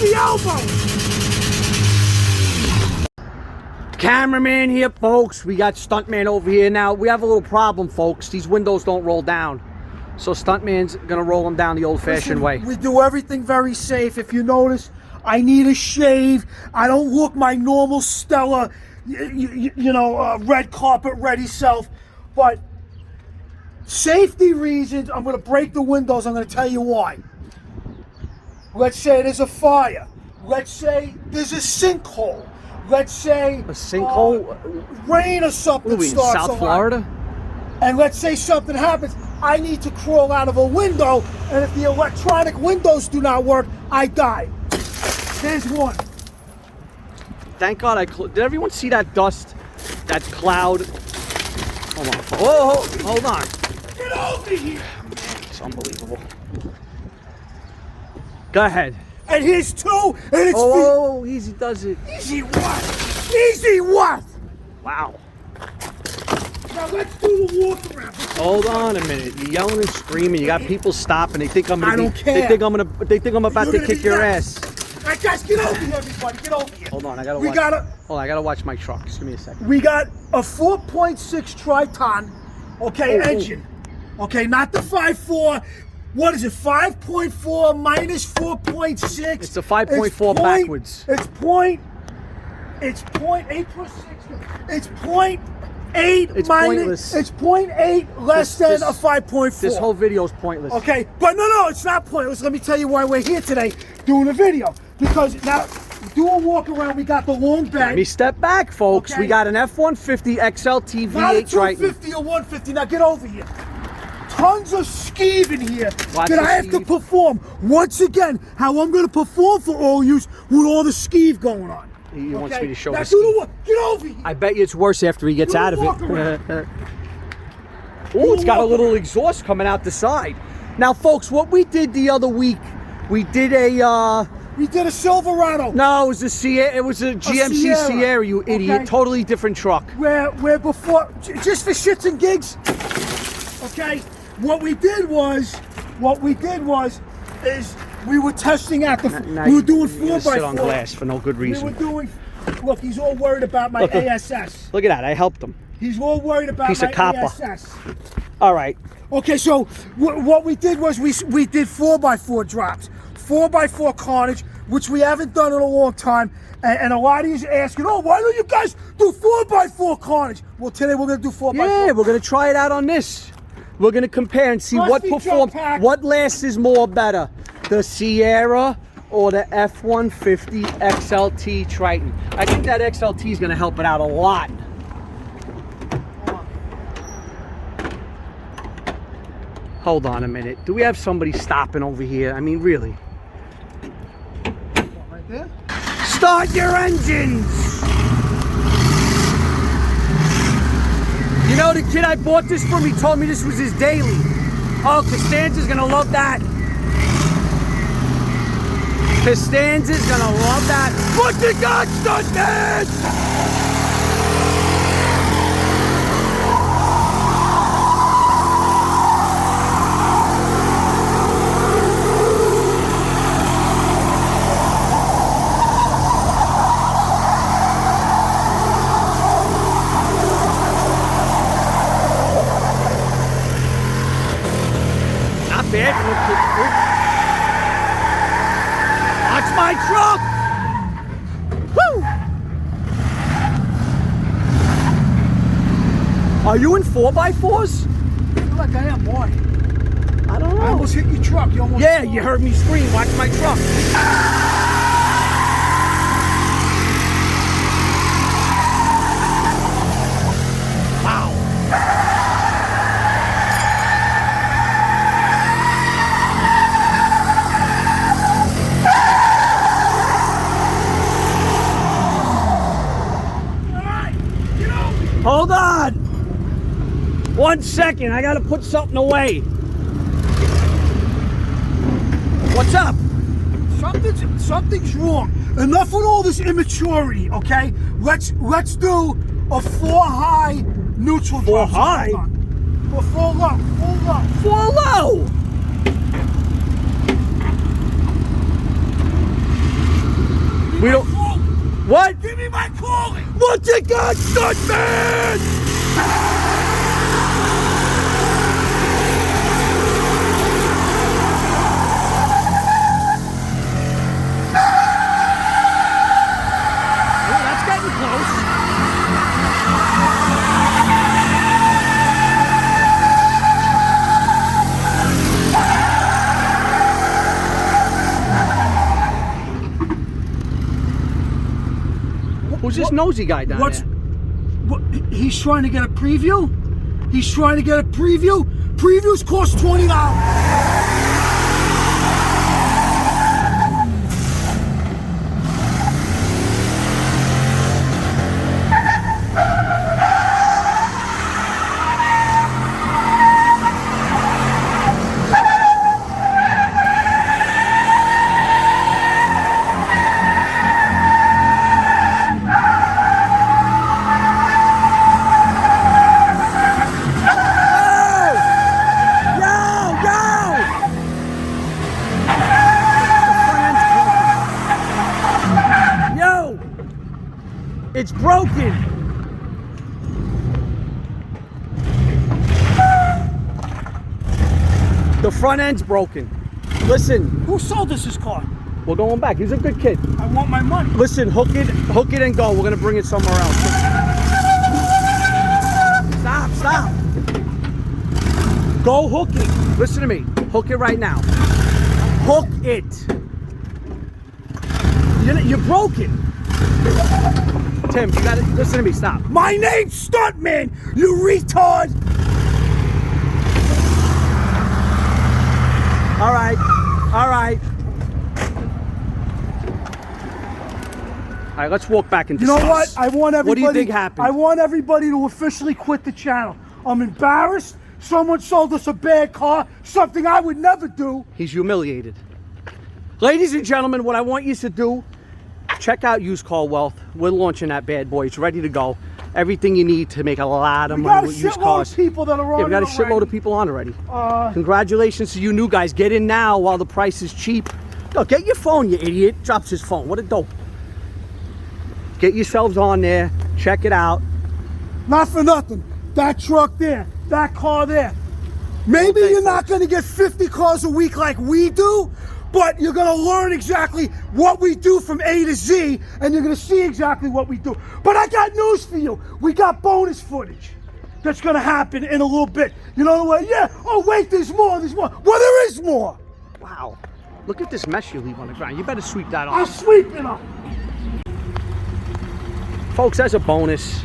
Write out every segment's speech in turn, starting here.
with the elbow. Cameraman here, folks. We got Stuntman over here. Now, we have a little problem, folks. These windows don't roll down. So Stuntman's going to roll them down the old-fashioned way. We do everything very safe. If you notice, I need a shave. I don't look my normal stellar, red carpet ready self. But safety reasons, I'm going to break the windows. I'm going to tell you why. Let's say there's a fire. Let's say there's a sinkhole. Let's say a sinkhole, rain or something what are we, starts in South Florida? And let's say something happens. I need to crawl out of a window, and if the electronic windows do not work, I die. There's one. Thank God did everyone see that dust, that cloud? Hold on. Whoa, hold on. Get over here. It's unbelievable. Go ahead. And here's two, and it's easy does it. Easy what? Easy what? Wow. Now let's do the walk around. Hold on a minute. You're yelling and screaming. You got people stopping. They think I'm gonna. I don't care. They think I'm about to kick your ass. All right, guys, get over here, everybody. Get over here. Hold on, I gotta watch my truck. Just give me a second. We got a 4.6 Triton, engine. Okay, not the 5.4. What is it? 5.4 minus 4.6. It's a 5.4 backwards. It's 0.8 plus 6. It's 0.8 it's minus. Pointless. It's 0.8 less than a 5.4. This whole video is pointless. Okay, but no, it's not pointless. Let me tell you why we're here today doing a video. Because now, do a walk around. We got the long bed. Let me step back, folks. Okay. We got an F-150 XLT V8 Not a Triton. 250 or 150. Now get over here. Tons of skeeve in here Lots that of I have to skeeve. perform. Once again, how I'm going to perform for all yous with all the skeeve going on. He wants me to show now the do skeeve. the walk. Get over here. I bet you it's worse after he gets Do out of the walk it. around. Oh, it's got a little exhaust coming out the side. Now, folks, what we did the other week, we did a Silverado. No, it was a Sierra. It was a GMC Sierra. You idiot! Okay. Totally different truck. Where before, just for shits and gigs. Okay. What we did was we were testing out the. We were doing 4x4. Sit on glass for no good reason. We were doing. Look, he's all worried about my ASS. Look at that! I helped him. He's all worried about Piece my of copper. ASS. All right. Okay, so what we did was we did 4x4 drops, 4x4 carnage, which we haven't done in a long time. And a lot of you are asking, oh, why don't you guys do 4x4 carnage? Well, today we're gonna do 4x4. Yeah, we're gonna try it out on this. We're gonna compare and see what lasts is more better, the Sierra or the F-150 XLT Triton. I think that XLT is gonna help it out a lot. Hold on a minute. Do we have somebody stopping over here? I mean, really? Right there? Start your engines! You know, the kid I bought this from, he told me this was his daily. Oh, Costanza's gonna love that. Costanza's gonna love that. What you got, Stuntman? Watch my truck! Woo! Are you in 4x4s? Look, I am, boy. I don't know. I almost hit your truck. You almost you heard me scream. Watch my truck. Wow. Hold on! 1 second, I gotta put something away. What's up? Something's wrong. Enough with all this immaturity, okay? Let's do a 4 high neutral. 4 high? Or 4 low. 4 low. 4 low! We don't. Calling. What? Give me my calling. What you got, Stuntman? Oh, that's getting close. Who's this nosy guy down there? What? He's trying to get a preview? He's trying to get a preview? Previews cost $20. It's broken. The front end's broken. Listen. Who sold us his car? We're going back. He's a good kid. I want my money. Listen, hook it and go. We're gonna bring it somewhere else. Stop. Go hook it. Listen to me. Hook it right now. Hook it. You're broken. Tim, you gotta listen to me. Stop. My name's Stuntman, you retard. All right. All right, let's walk back and discuss. You know what? I want everybody. What do you think happened? I want everybody to officially quit the channel. I'm embarrassed. Someone sold us a bad car, something I would never do. He's humiliated. Ladies and gentlemen, what I want you to do, check out Used Car Wealth. We're launching that bad boy. It's ready to go. Everything you need to make a lot of money with used cars. We got a shitload of people that are on. Yeah, we got a shitload of people on already. Congratulations to you new guys. Get in now while the price is cheap. Yo, get your phone, you idiot. Drops his phone. What a dope. Get yourselves on there. Check it out. Not for nothing. That truck there, that car there. Maybe you're not going to get 50 cars a week like we do, but you're going to learn exactly what we do from A to Z, and you're going to see exactly what we do. But I got news for you. We got bonus footage that's going to happen in a little bit. You know the way? Yeah. Oh, wait, there's more. There's more. Well, there is more. Wow. Look at this mess you leave on the ground. You better sweep that I'll off. sweep it up. Folks, as a bonus,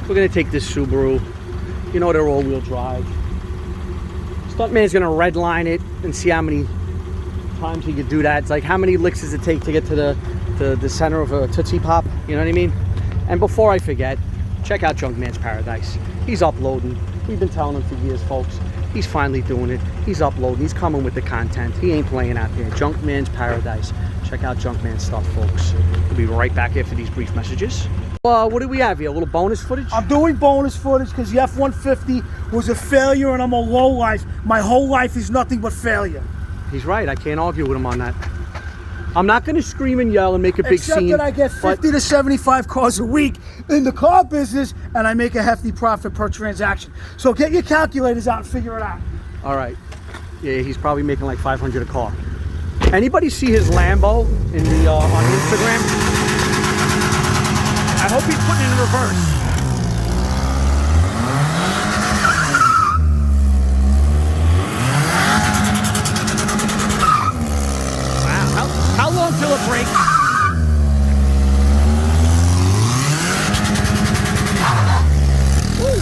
we're going to take this Subaru. You know, they're all-wheel drive. Stuntman's going to redline it and see how many times he could do that. It's like, how many licks does it take to get to the center of a Tootsie Pop? You know what I mean? And before I forget, check out Junkman's Paradise. He's uploading. We've been telling him for years, folks. He's finally doing it. He's uploading. He's coming with the content. He ain't playing out there. Junkman's Paradise. Check out Junkman stuff, folks. We'll be right back after these brief messages. What do we have here? A little bonus footage? I'm doing bonus footage because the F-150 was a failure and I'm a lowlife. My whole life is nothing but failure. He's right. I can't argue with him on that. I'm not going to scream and yell and make a big Except scene. that I get 50 to 75 cars a week in the car business and I make a hefty profit per transaction. So get your calculators out and figure it out. All right. Yeah, he's probably making like 500 a car. Anybody see his Lambo in the on Instagram? I hope he's putting it in reverse. Wow, how long till it breaks? Woo.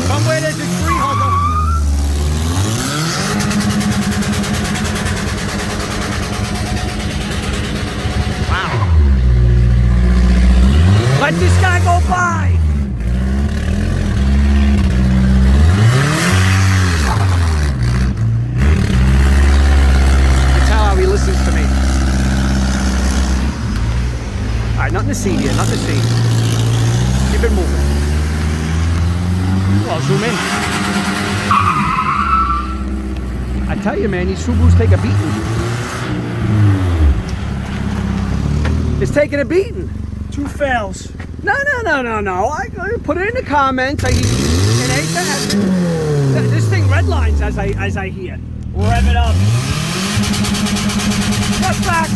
Somewhere there's a tree hugger. Let this guy go by! You can tell how he listens to me. Alright, nothing to see here, nothing to see. Keep it moving. Well, zoom in. I tell you, man, these Subarus take a beating. It's taking a beating. 2 fails. No. I put it in the comments. It ain't that. This thing redlines as I hear. Rev it up. Step back.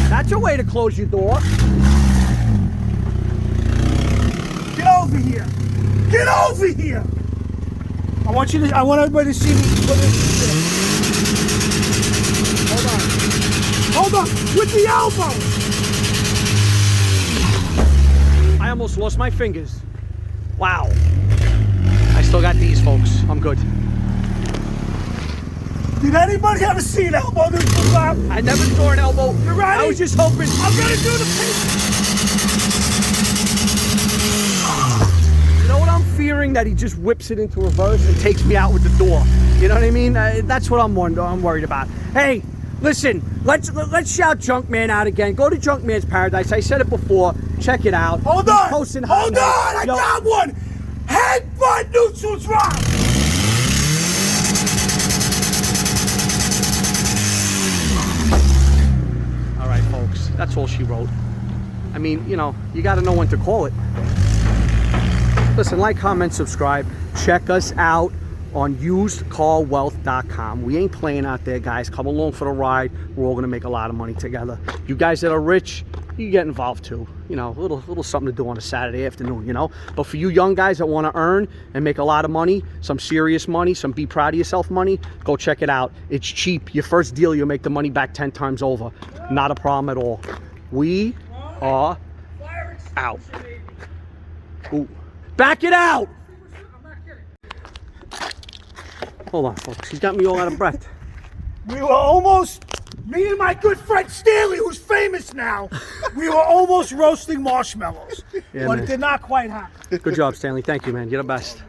That's a way to close your door. Get over here. Get over here. I want everybody to see me put this. Hold on. With the elbow. I almost lost my fingers. Wow. I still got these, folks. I'm good. Did anybody ever see an elbow this far? I never saw an elbow. You ready? I was just hoping. I'm gonna do the pace. You know what I'm fearing? That he just whips it into reverse and takes me out with the door. You know what I mean? That's what I'm worried about. Hey, listen. Let's shout Junkman out again. Go to Junkman's Paradise. I said it before. Check it out. Hold He's on. posting Hold on. I got one. Headbutt neutral drop. All right, folks. That's all she wrote. I mean, you know, you got to know when to call it. Listen, like, comment, subscribe. Check us out on usedcarwealth.com. We ain't playing out there, guys. Come along for the ride. We're all going to make a lot of money together. You guys that are rich, you get involved too. You know, a little something to do on a Saturday afternoon, you know. But for you young guys that want to earn and make a lot of money, some serious money, some be proud of yourself money, go check it out. It's cheap. Your first deal, you'll make the money back 10 times over. Not a problem at all. We are out. Ooh. Back it out! Hold on, folks. He's got me all out of breath. We were almost, me and my good friend Stanley, who's famous now, we were almost roasting marshmallows. Yeah, but man. it did not quite happen. Good job, Stanley. Thank you, man. You're the best.